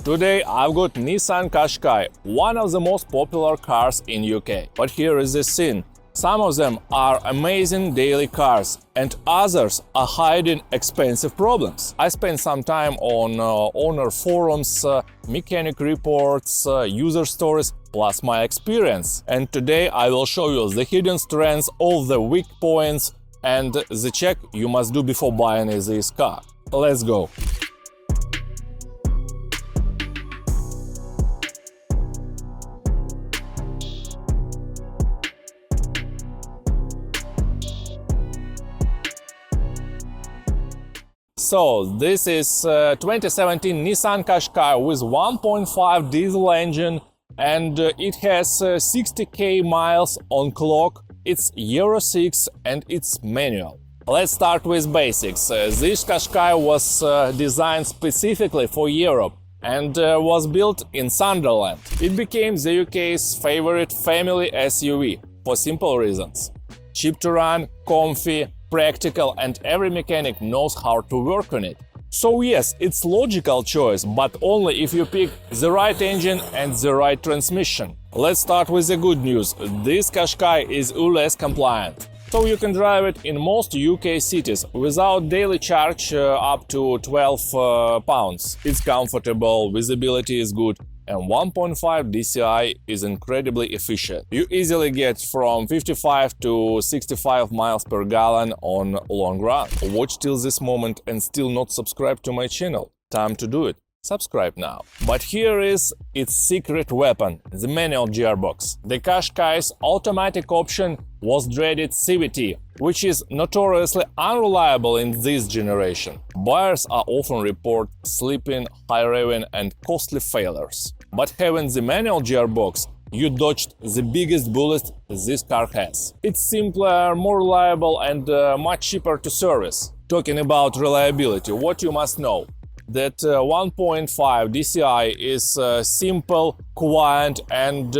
Today I've got Nissan Qashqai, one of the most popular cars in UK. But here is the scene. Some of them are amazing daily cars and others are hiding expensive problems. I spent some time on owner forums, mechanic reports, user stories, plus my experience. And today I will show you the hidden strengths, all the weak points and the check you must do before buying this car. Let's go! So, this is 2017 Nissan Qashqai with 1.5 diesel engine and it has 60k miles on clock, it's Euro 6 and it's manual. Let's start with basics. This Qashqai was designed specifically for Europe and was built in Sunderland. It became the UK's favorite family SUV for simple reasons. Cheap to run, comfy, practical, and every mechanic knows how to work on it. So yes, it's logical choice, but only if you pick the right engine and the right transmission. Let's start with the good news. This Qashqai is ULEZ compliant, so you can drive it in most UK cities without daily charge up to 12 pounds. It's comfortable, visibility is good, and 1.5 DCI is incredibly efficient. You easily get from 55 to 65 miles per gallon on long run. Watch till this moment and still not subscribed to my channel? Time to do it. Subscribe now. But here is its secret weapon, the manual gearbox. The Qashqai's automatic option was dreaded CVT, which is notoriously unreliable in this generation. Buyers are often report slipping, high revving and costly failures. But having the manual gearbox, you dodged the biggest bullet this car has. It's simpler, more reliable and much cheaper to service. Talking about reliability, what you must know? That 1.5 DCI is a simple, quiet and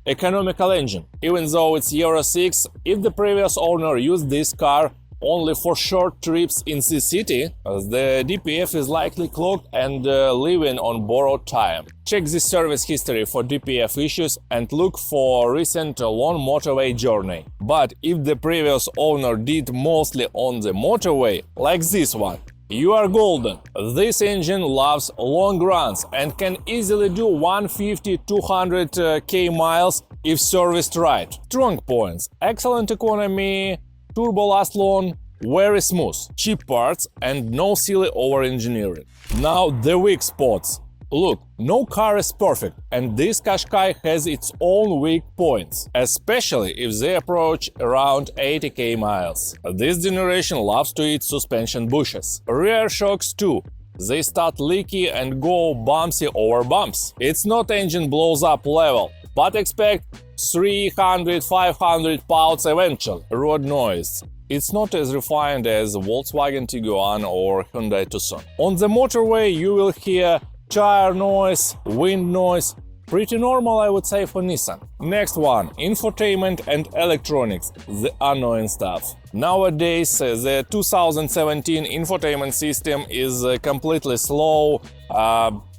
economical engine. Even though it's Euro 6, if the previous owner used this car only for short trips in the city, the DPF is likely clogged and living on borrowed time. Check the service history for DPF issues and look for recent long motorway journey. But if the previous owner did mostly on the motorway, like this one, you are golden. This engine loves long runs and can easily do 150-200k miles if serviced right. Strong points: excellent economy, turbo lasts long, very smooth, cheap parts and no silly over-engineering. Now the weak spots. Look, no car is perfect and this Qashqai has its own weak points, especially if they approach around 80k miles. This generation loves to eat suspension bushes. Rear shocks too. They start leaky and go bumpy over bumps. It's not engine blows up level, but expect 300-500 pounds eventually. Road noise. It's not as refined as Volkswagen Tiguan or Hyundai Tucson. On the motorway you will hear tire noise, wind noise, pretty normal I would say for Nissan. Next one, infotainment and electronics, the annoying stuff. Nowadays the 2017 infotainment system is completely slow,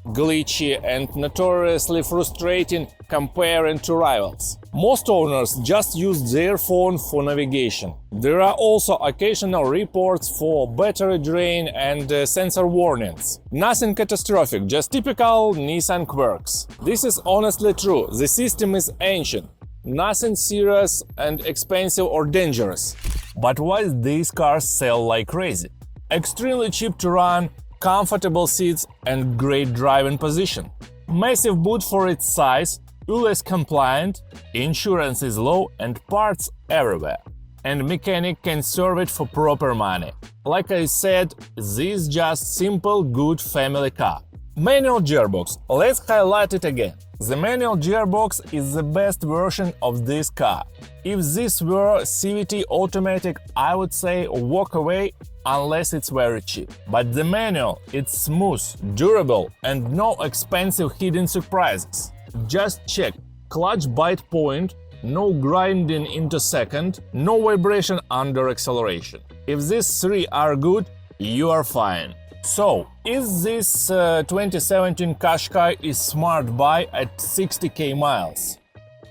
glitchy and notoriously frustrating comparing to rivals. Most owners just use their phone for navigation. There are also occasional reports for battery drain and sensor warnings. Nothing catastrophic, just typical Nissan quirks. This is honestly true, the system is ancient. Nothing serious and expensive or dangerous. But why these cars sell like crazy? Extremely cheap to run, comfortable seats and great driving position. Massive boot for its size, ULEZ compliant, insurance is low and parts everywhere. And mechanic can serve it for proper money. Like I said, this is just simple good family car. Manual gearbox, let's highlight it again. The manual gearbox is the best version of this car. If this were CVT automatic, I would say walk away unless it's very cheap. But the manual, it's smooth, durable and no expensive hidden surprises. Just check, clutch bite point, no grinding into second, no vibration under acceleration. If these three are good, you are fine. So, is this 2017 Qashqai is smart buy at 60k miles?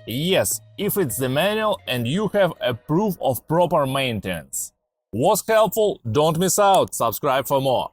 Yes, if it's the manual and you have a proof of proper maintenance. Was helpful? Don't miss out, subscribe for more.